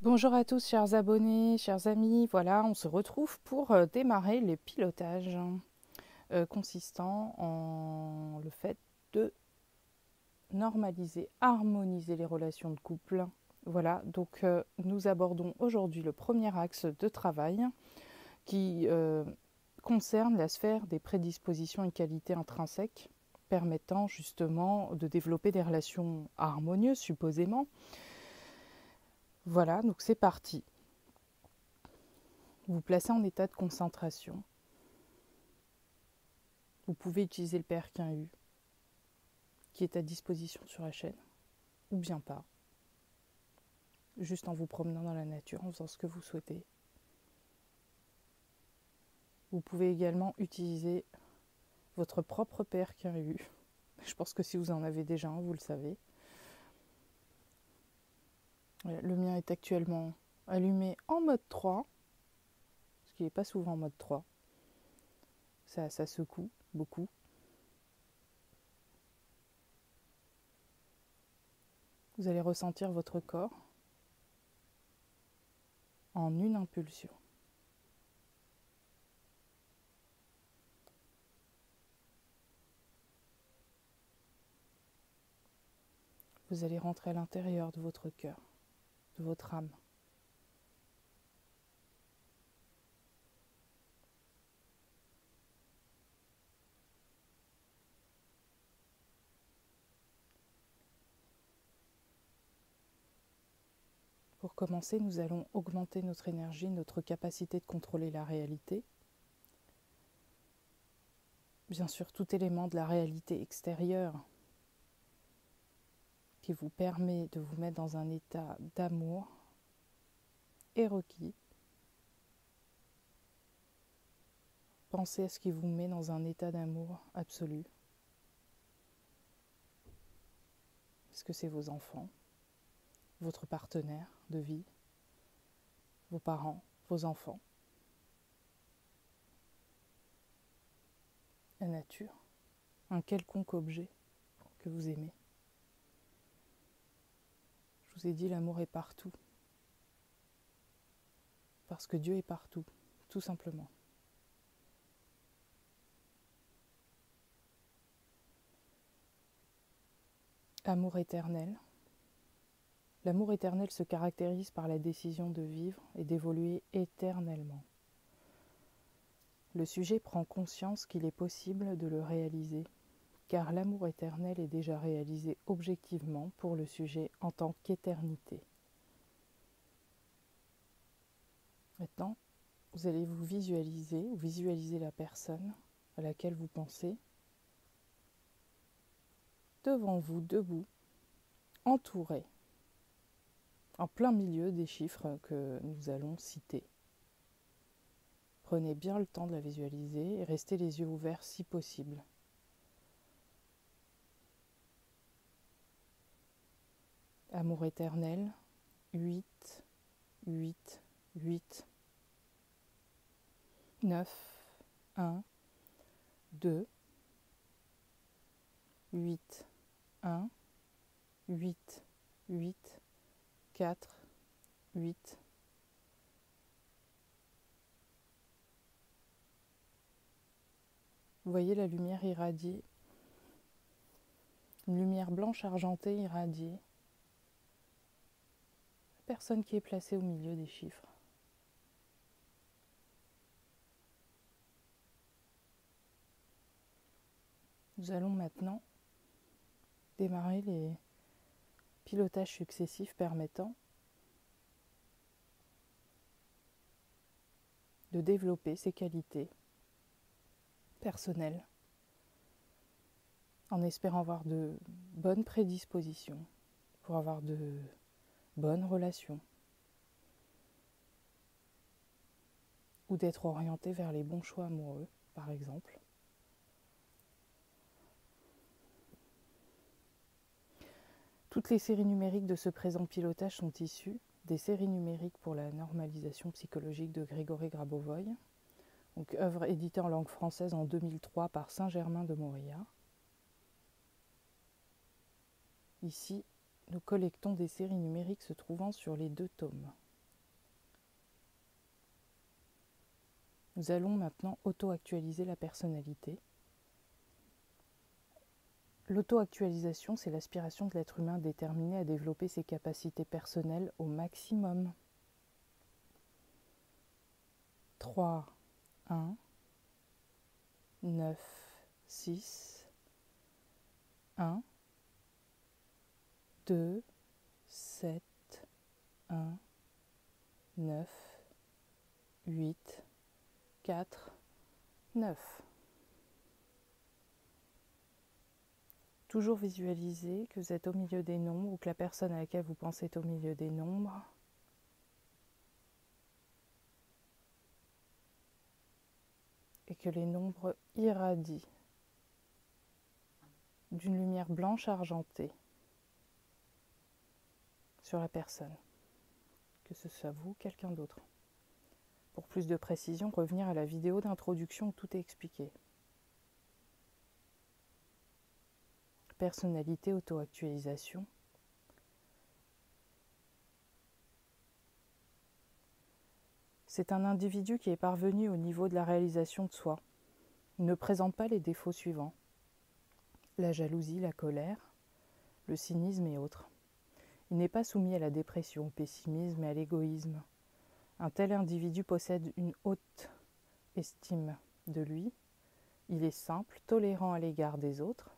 Bonjour à tous, chers abonnés, chers amis. Voilà, on se retrouve pour démarrer les pilotages consistant en le fait de normaliser, harmoniser les relations de couple. Voilà, donc nous abordons aujourd'hui le premier axe de travail qui concerne la sphère des prédispositions et qualités intrinsèques permettant justement de développer des relations harmonieuses, supposément. Voilà, donc c'est parti. Vous vous placez en état de concentration. Vous pouvez utiliser le PRQ qui est à disposition sur la chaîne, ou bien pas, juste en vous promenant dans la nature, en faisant ce que vous souhaitez. Vous pouvez également utiliser votre propre PRQ. Je pense que si vous en avez déjà un, vous le savez. Le mien est actuellement allumé en mode 3, ce qui n'est pas souvent en mode 3. Ça secoue beaucoup. Vous allez ressentir votre corps en une impulsion. Vous allez rentrer à l'intérieur de votre cœur, de votre âme. Pour commencer, nous allons augmenter notre énergie, notre capacité de contrôler la réalité. Bien sûr, tout élément de la réalité extérieure qui vous permet de vous mettre dans un état d'amour est requis. Pensez à ce qui vous met dans un état d'amour absolu. Est-ce que c'est vos enfants, votre partenaire de vie, vos parents, vos enfants, la nature, un quelconque objet que vous aimez? Je vous ai dit, l'amour est partout. Parce que Dieu est partout, tout simplement. Amour éternel. L'amour éternel se caractérise par la décision de vivre et d'évoluer éternellement. Le sujet prend conscience qu'il est possible de le réaliser, car l'amour éternel est déjà réalisé objectivement pour le sujet en tant qu'éternité. Maintenant, vous allez vous visualiser la personne à laquelle vous pensez, devant vous, debout, entourée, en plein milieu des chiffres que nous allons citer. Prenez bien le temps de la visualiser et restez les yeux ouverts si possible. Amour éternel, 8, 8, 8, 9, 1, 2, 8, 1, 8, 8, 4, 8. Vous voyez la lumière irradier, une lumière blanche argentée irradiée. La personne qui est placée au milieu des chiffres. Nous allons maintenant démarrer les pilotages successifs permettant de développer ses qualités personnelles en espérant avoir de bonnes prédispositions pour avoir de bonnes relations ou d'être orienté vers les bons choix amoureux, par exemple. Toutes les séries numériques de ce présent pilotage sont issues des séries numériques pour la normalisation psychologique de Grégory Grabovoy, donc œuvre éditée en langue française en 2003 par Saint-Germain de Moria. Ici, nous collectons des séries numériques se trouvant sur les 2 tomes. Nous allons maintenant auto-actualiser la personnalité. L'auto-actualisation, c'est l'aspiration de l'être humain déterminé à développer ses capacités personnelles au maximum. 3, 1, 9, 6, 1, 2, 7, 1, 9, 8, 4, 9. Toujours visualiser que vous êtes au milieu des nombres ou que la personne à laquelle vous pensez est au milieu des nombres. Et que les nombres irradient d'une lumière blanche argentée sur la personne, que ce soit vous ou quelqu'un d'autre. Pour plus de précision, revenir à la vidéo d'introduction où tout est expliqué. Personnalité, auto-actualisation. C'est un individu qui est parvenu au niveau de la réalisation de soi. Il ne présente pas les défauts suivants: la jalousie, la colère, le cynisme et autres. Il n'est pas soumis à la dépression, au pessimisme et à l'égoïsme. Un tel individu possède une haute estime de lui. Il est simple, tolérant à l'égard des autres,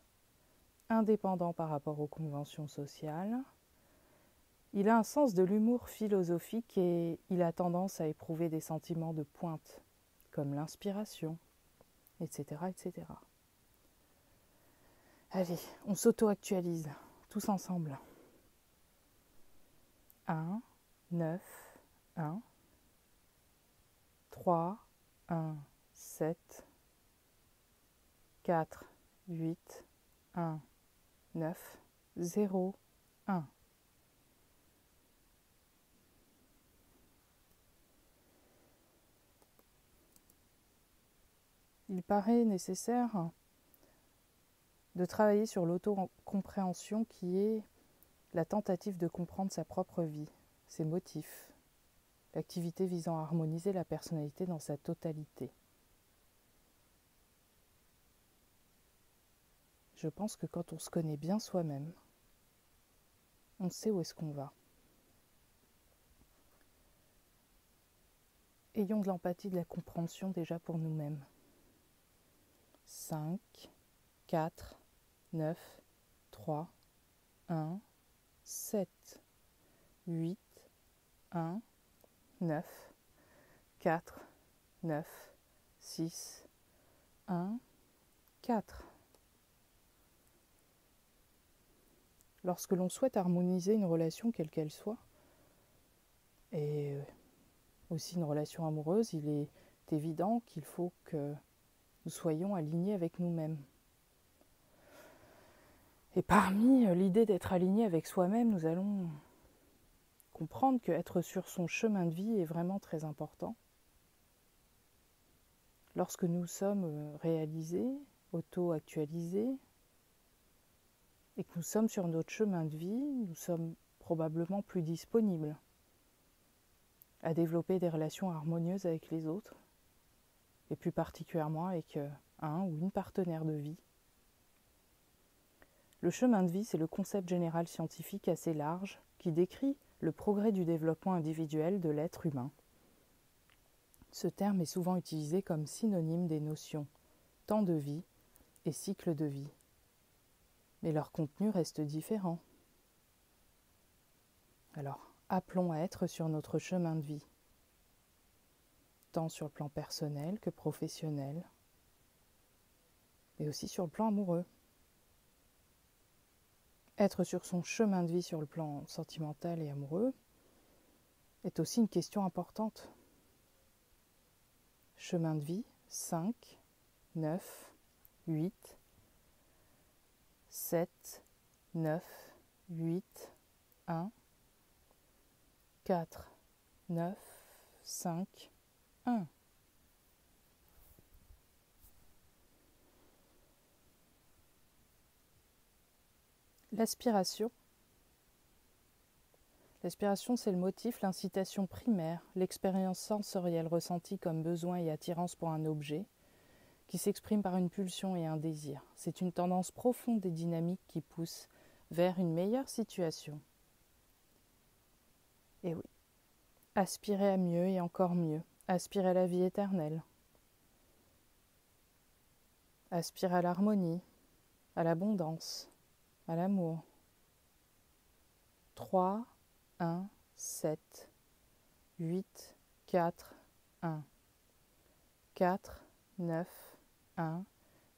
indépendant par rapport aux conventions sociales. Il a un sens de l'humour philosophique et il a tendance à éprouver des sentiments de pointe, comme l'inspiration, etc., etc. Allez, on s'auto-actualise, tous ensemble. 1, 9, 1, 3, 1, 7, 4, 8, 1, 9, 0, 1. Il paraît nécessaire de travailler sur l'autocompréhension qui est la tentative de comprendre sa propre vie, ses motifs, l'activité visant à harmoniser la personnalité dans sa totalité. Je pense que quand on se connaît bien soi-même, on sait où est-ce qu'on va. Ayons de l'empathie, de la compréhension déjà pour nous-mêmes. 5, 4, 9, 3, 1, 7, 8, 1, 9, 4, 9, 6, 1, 4. Lorsque l'on souhaite harmoniser une relation quelle qu'elle soit, et aussi une relation amoureuse, il est évident qu'il faut que nous soyons alignés avec nous-mêmes. Et parmi l'idée d'être aligné avec soi-même, nous allons comprendre qu'être sur son chemin de vie est vraiment très important. Lorsque nous sommes réalisés, auto-actualisés, et que nous sommes sur notre chemin de vie, nous sommes probablement plus disponibles à développer des relations harmonieuses avec les autres, et plus particulièrement avec un ou une partenaire de vie. Le chemin de vie, c'est le concept général scientifique assez large qui décrit le progrès du développement individuel de l'être humain. Ce terme est souvent utilisé comme synonyme des notions temps de vie et cycle de vie. Mais leur contenu reste différent. Alors, appelons à être sur notre chemin de vie, tant sur le plan personnel que professionnel, mais aussi sur le plan amoureux. Être sur son chemin de vie sur le plan sentimental et amoureux est aussi une question importante. Chemin de vie, 5, 9, 8, 7, 9, 8, 1, 4, 9, 5, 1. L'aspiration, c'est le motif, l'incitation primaire, l'expérience sensorielle ressentie comme besoin et attirance pour un objet, qui s'exprime par une pulsion et un désir. C'est une tendance profonde et dynamique qui pousse vers une meilleure situation. Et oui, aspirer à mieux et encore mieux, aspirer à la vie éternelle, aspirer à l'harmonie, à l'abondance, à l'amour. 3, 1, 7, 8, 4, 1, 4, 9, 1,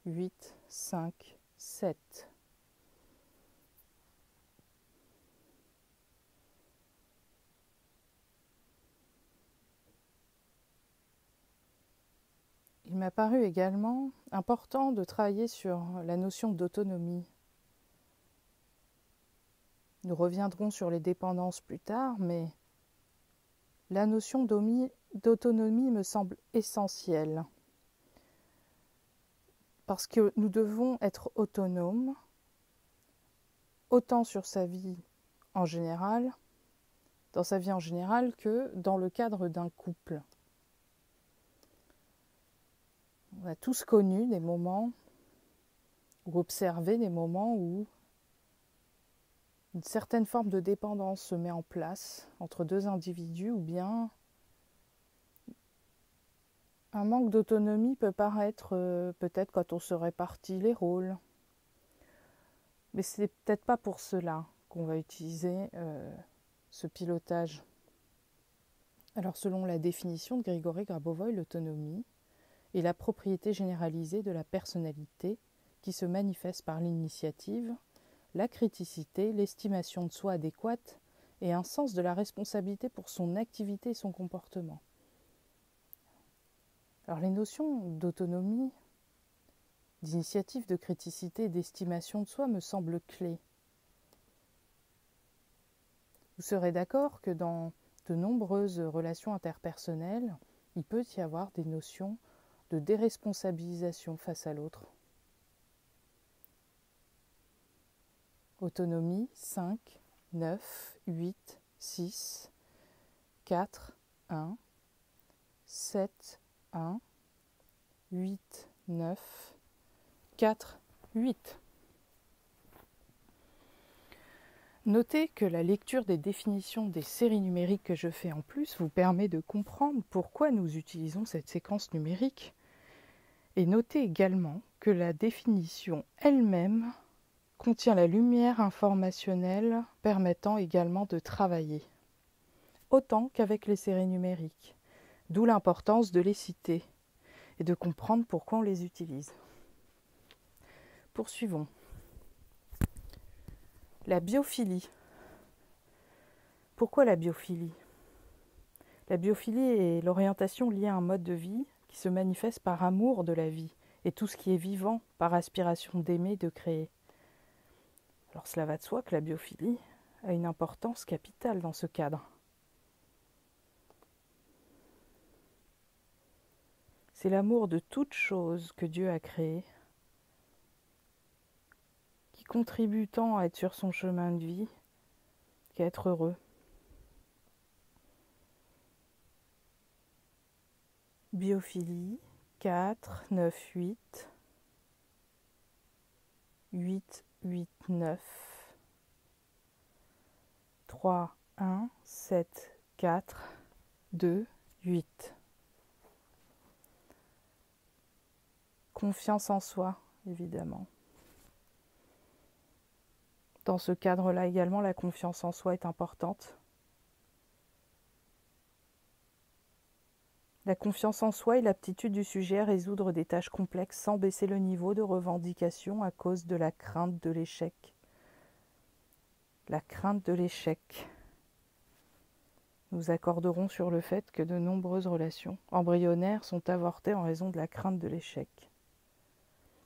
8, 5, 7. Il m'a paru également important de travailler sur la notion d'autonomie. Nous reviendrons sur les dépendances plus tard, mais la notion d'autonomie me semble essentielle. Parce que nous devons être autonomes, autant sur sa vie en général, dans sa vie en général, que dans le cadre d'un couple. On a tous connu des moments ou observé des moments où une certaine forme de dépendance se met en place entre deux individus, ou bien un manque d'autonomie peut paraître peut-être quand on se répartit les rôles. Mais c'est peut-être pas pour cela qu'on va utiliser ce pilotage. Alors selon la définition de Grigory Grabovoy, l'autonomie est la propriété généralisée de la personnalité qui se manifeste par l'initiative, la criticité, l'estimation de soi adéquate et un sens de la responsabilité pour son activité et son comportement. Alors les notions d'autonomie, d'initiative, de criticité et d'estimation de soi me semblent clés. Vous serez d'accord que dans de nombreuses relations interpersonnelles, il peut y avoir des notions de déresponsabilisation face à l'autre. Autonomie, 5, 9, 8, 6, 4, 1, 7, 1, 8, 9, 4, 8. Notez que la lecture des définitions des séries numériques que je fais en plus vous permet de comprendre pourquoi nous utilisons cette séquence numérique. Et notez également que la définition elle-même contient la lumière informationnelle permettant également de travailler, autant qu'avec les séries numériques, d'où l'importance de les citer et de comprendre pourquoi on les utilise. Poursuivons. La biophilie. Pourquoi la biophilie ? La biophilie est l'orientation liée à un mode de vie qui se manifeste par amour de la vie et tout ce qui est vivant par aspiration d'aimer, de créer. Alors cela va de soi que la biophilie a une importance capitale dans ce cadre. C'est l'amour de toute chose que Dieu a créée, qui contribue tant à être sur son chemin de vie qu'à être heureux. Biophilie, 4, 9, 8, 8, 8, 9, 3, 1, 7, 4, 2, 8. Confiance en soi, évidemment. Dans ce cadre-là également, la confiance en soi est importante. La confiance en soi est l'aptitude du sujet à résoudre des tâches complexes sans baisser le niveau de revendication à cause de la crainte de l'échec. La crainte de l'échec. Nous accorderons sur le fait que de nombreuses relations embryonnaires sont avortées en raison de la crainte de l'échec.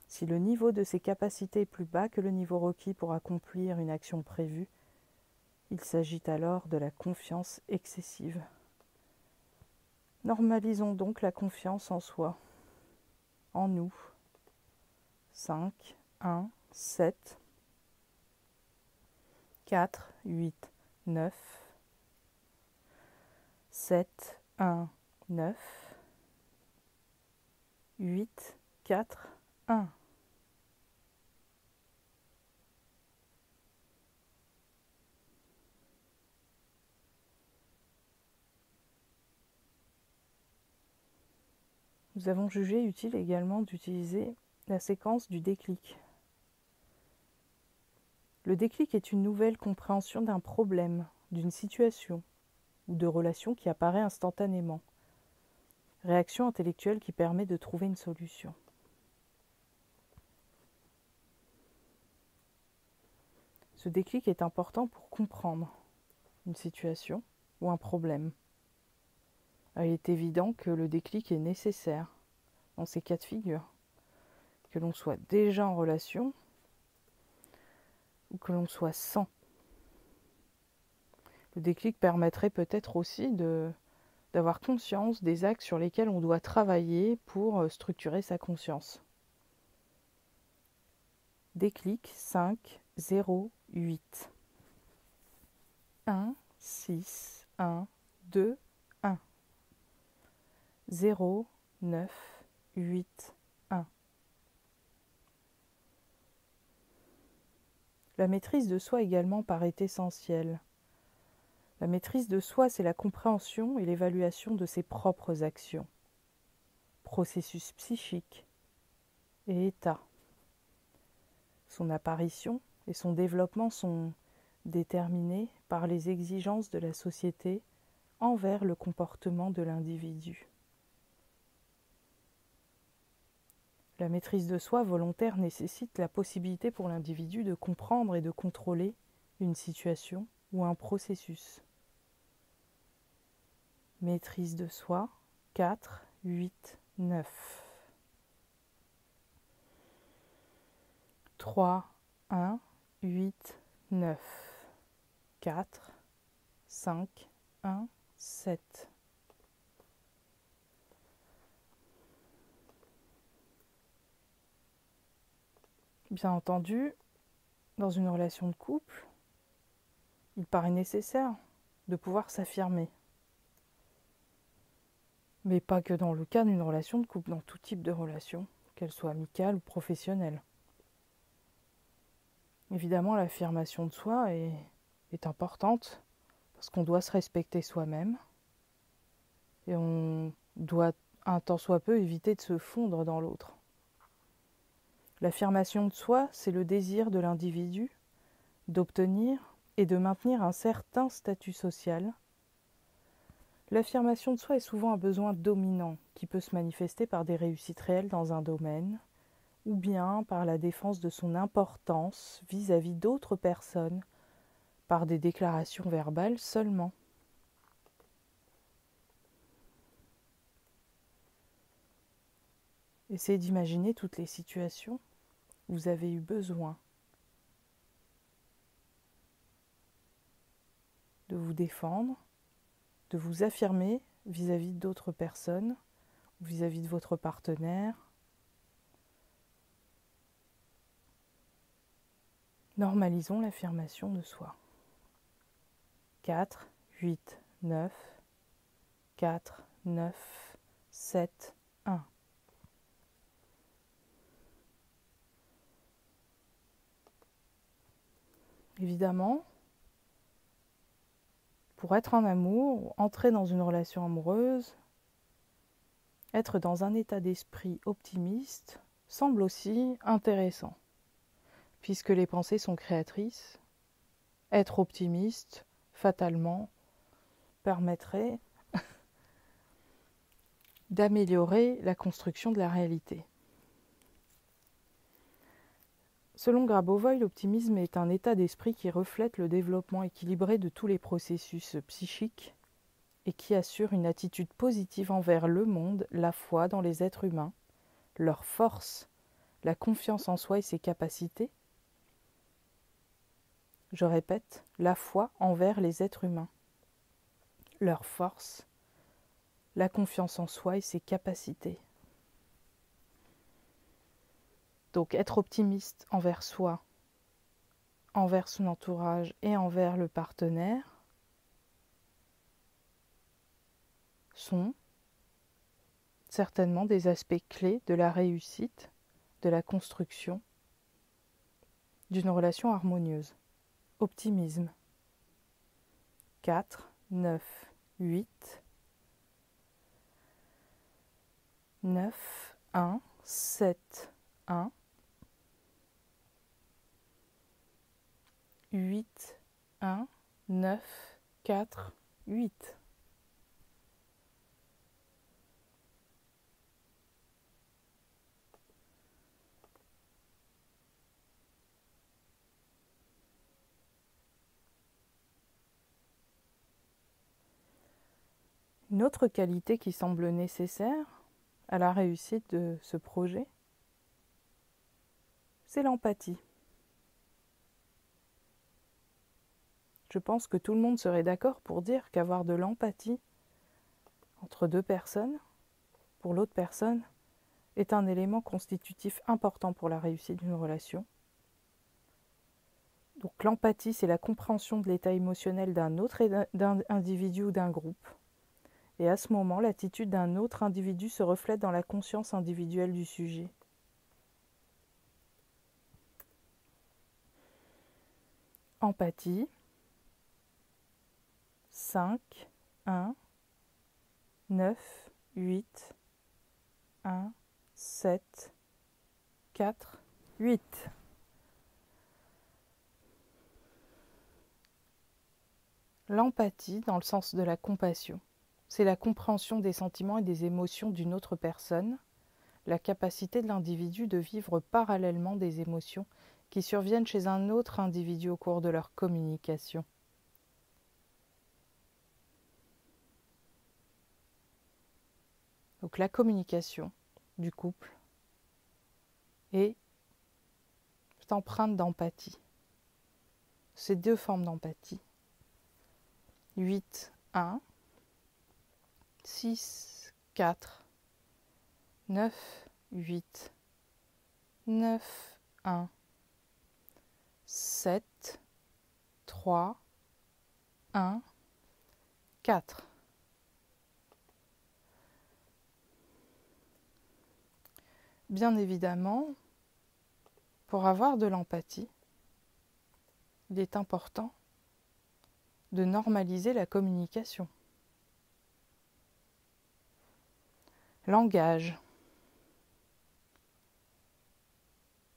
Si le niveau de ses capacités est plus bas que le niveau requis pour accomplir une action prévue, il s'agit alors de la confiance excessive. Normalisons donc la confiance en soi, en nous. 5, 1, 7, 4, 8, 9, 7, 1, 9, 8, 4, 1. Nous avons jugé utile également d'utiliser la séquence du déclic. Le déclic est une nouvelle compréhension d'un problème, d'une situation ou de relation qui apparaît instantanément. Réaction intellectuelle qui permet de trouver une solution. Ce déclic est important pour comprendre une situation ou un problème. Il est évident que le déclic est nécessaire dans ces cas de figure, que l'on soit déjà en relation ou que l'on soit sans. Le déclic permettrait peut-être aussi d'avoir conscience des axes sur lesquels on doit travailler pour structurer sa conscience. Déclic 5, 0, 8. 1, 6, 1, 2, 1. 0, 9, 8, 1. La maîtrise de soi également paraît essentielle. La maîtrise de soi, c'est la compréhension et l'évaluation de ses propres actions, processus psychiques et états. Son apparition et son développement sont déterminés par les exigences de la société envers le comportement de l'individu. La maîtrise de soi volontaire nécessite la possibilité pour l'individu de comprendre et de contrôler une situation ou un processus. Maîtrise de soi, 4, 8, 9. 3, 1, 8, 9. 4, 5, 1, 7. Bien entendu, dans une relation de couple, il paraît nécessaire de pouvoir s'affirmer. Mais pas que dans le cas d'une relation de couple, dans tout type de relation, qu'elle soit amicale ou professionnelle. Évidemment, l'affirmation de soi est importante parce qu'on doit se respecter soi-même et on doit un tant soit peu éviter de se fondre dans l'autre. L'affirmation de soi, c'est le désir de l'individu d'obtenir et de maintenir un certain statut social. L'affirmation de soi est souvent un besoin dominant qui peut se manifester par des réussites réelles dans un domaine ou bien par la défense de son importance vis-à-vis d'autres personnes par des déclarations verbales seulement. Essayez d'imaginer toutes les situations où vous avez eu besoin de vous défendre, de vous affirmer vis-à-vis d'autres personnes, ou vis-à-vis de votre partenaire. Normalisons l'affirmation de soi. 4, 8, 9, 4, 9, 7, 1. Évidemment, pour être en amour, entrer dans une relation amoureuse, être dans un état d'esprit optimiste semble aussi intéressant, puisque les pensées sont créatrices. Être optimiste, fatalement, permettrait d'améliorer la construction de la réalité. Selon Grabovoi, l'optimisme est un état d'esprit qui reflète le développement équilibré de tous les processus psychiques et qui assure une attitude positive envers le monde, la foi dans les êtres humains, leur force, la confiance en soi et ses capacités. Je répète, la foi envers les êtres humains, leur force, la confiance en soi et ses capacités. Donc être optimiste envers soi, envers son entourage et envers le partenaire sont certainement des aspects clés de la réussite, de la construction d'une relation harmonieuse. Optimisme. 4, 9, 8, 9, 1, 7, 1, 8, 1, 9, 4, 8. Une autre qualité qui semble nécessaire à la réussite de ce projet, c'est l'empathie. Je pense que tout le monde serait d'accord pour dire qu'avoir de l'empathie entre deux personnes, pour l'autre personne, est un élément constitutif important pour la réussite d'une relation. Donc l'empathie, c'est la compréhension de l'état émotionnel d'un autre individu ou d'un groupe. Et à ce moment, l'attitude d'un autre individu se reflète dans la conscience individuelle du sujet. Empathie. 5, 1, 9, 8, 1, 7, 4, 8. L'empathie, dans le sens de la compassion, c'est la compréhension des sentiments et des émotions d'une autre personne, la capacité de l'individu de vivre parallèlement des émotions qui surviennent chez un autre individu au cours de leur communication. Donc la communication du couple est empreinte d'empathie. Ces deux formes d'empathie. 8, 1, 6, 4, 9, 8, 9, 1, 7, 3, 1, 4. Bien évidemment, pour avoir de l'empathie, il est important de normaliser la communication. Langage.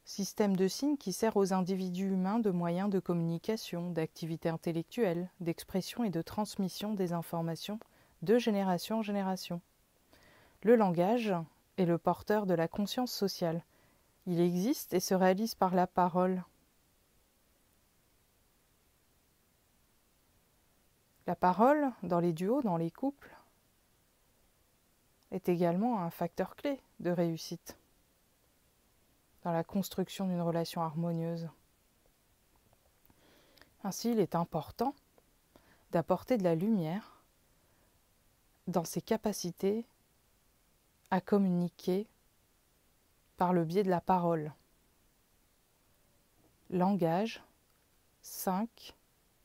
Système de signes qui sert aux individus humains de moyens de communication, d'activité intellectuelle, d'expression et de transmission des informations de génération en génération. Le langage est le porteur de la conscience sociale. Il existe et se réalise par la parole. La parole, dans les duos, dans les couples, est également un facteur clé de réussite dans la construction d'une relation harmonieuse. Ainsi, il est important d'apporter de la lumière dans ses capacités à communiquer par le biais de la parole. Langage 5,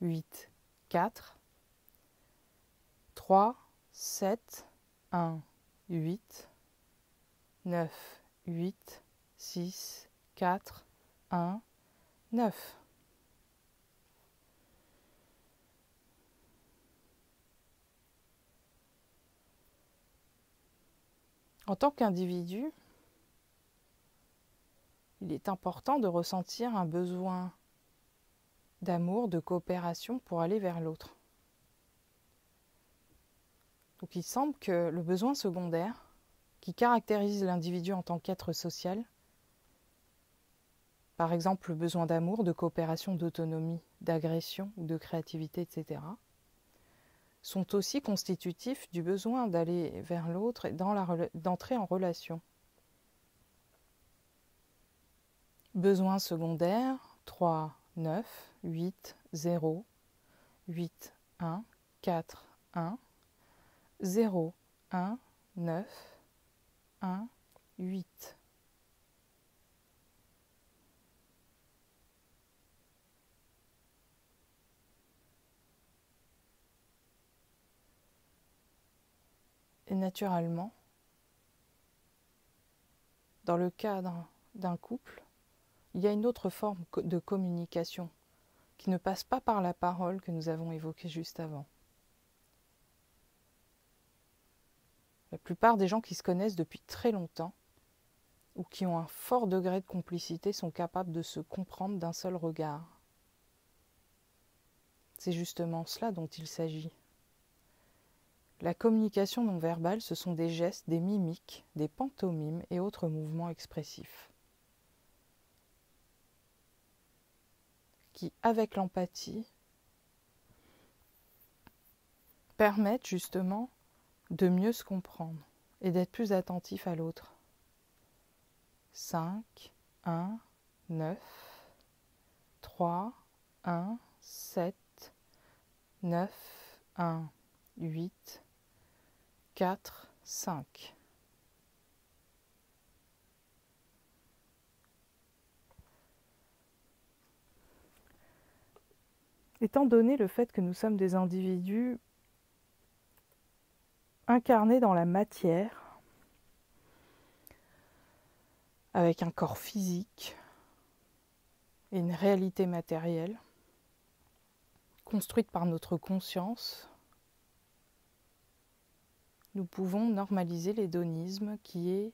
8, 4, 3, 7, 1, 8, 9, 8, 6, 4, 1, 9. En tant qu'individu, il est important de ressentir un besoin d'amour, de coopération pour aller vers l'autre. Donc il semble que le besoin secondaire, qui caractérise l'individu en tant qu'être social, par exemple le besoin d'amour, de coopération, d'autonomie, d'agression ou de créativité, etc., sont aussi constitutifs du besoin d'aller vers l'autre et d'entrer en relation. Besoin secondaire 3, 9, 8, 0, 8, 1, 4, 1, 0, 1, 9, 1, 8. Et naturellement, dans le cadre d'un couple, il y a une autre forme de communication qui ne passe pas par la parole que nous avons évoquée juste avant. La plupart des gens qui se connaissent depuis très longtemps ou qui ont un fort degré de complicité sont capables de se comprendre d'un seul regard. C'est justement cela dont il s'agit. La communication non verbale, ce sont des gestes, des mimiques, des pantomimes et autres mouvements expressifs qui, avec l'empathie, permettent justement de mieux se comprendre et d'être plus attentif à l'autre. 5, 1, 9, 3, 1, 7, 9, 1, 8, 4, 5. Étant donné le fait que nous sommes des individus incarnés dans la matière, avec un corps physique et une réalité matérielle, construite par notre conscience, nous pouvons normaliser l'hédonisme qui est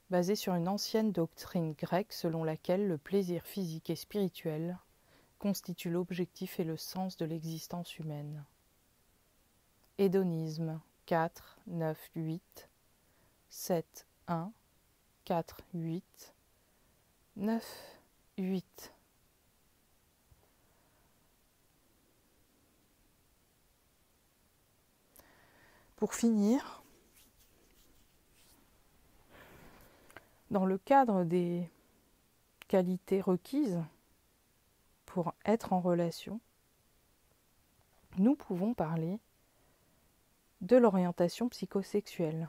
basé sur une ancienne doctrine grecque selon laquelle le plaisir physique et spirituel constitue l'objectif et le sens de l'existence humaine. Hédonisme 4, 9, 8, 7, 1, 4, 8, 9, 8. Pour finir, dans le cadre des qualités requises pour être en relation, nous pouvons parler de l'orientation psychosexuelle.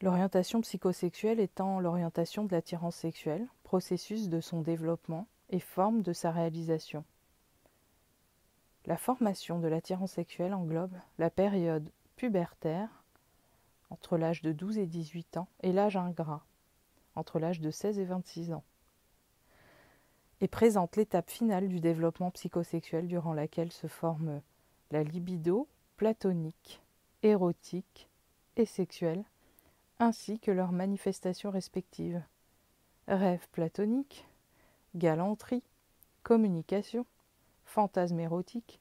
L'orientation psychosexuelle étant l'orientation de l'attirance sexuelle, processus de son développement et forme de sa réalisation. La formation de l'attirance sexuelle englobe la période pubertaire, entre l'âge de 12 et 18 ans, et l'âge ingrat, entre l'âge de 16 et 26 ans, et présente l'étape finale du développement psychosexuel durant laquelle se forme la libido platonique, érotique et sexuelle, ainsi que leurs manifestations respectives. Rêve platonique, galanterie, communication, fantasme érotique,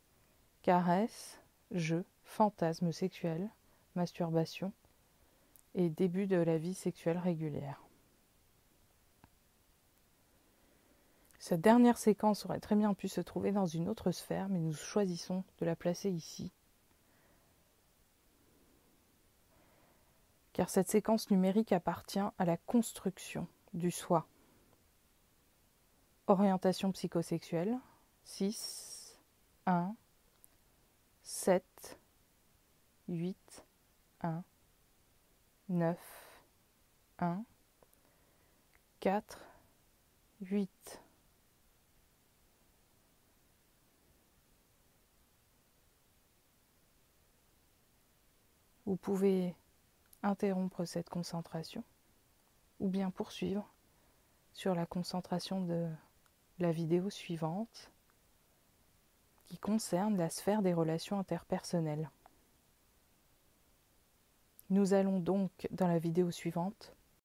caresse, jeu, fantasme sexuel, masturbation et début de la vie sexuelle régulière. Cette dernière séquence aurait très bien pu se trouver dans une autre sphère, mais nous choisissons de la placer ici. Car cette séquence numérique appartient à la construction du soi. Orientation psychosexuelle, 6, 1, 7, 8, 1, 9, 1, 4, 8. Vous pouvez interrompre cette concentration ou bien poursuivre sur la concentration de la vidéo suivante qui concerne la sphère des relations interpersonnelles. Nous allons donc, dans la vidéo suivante,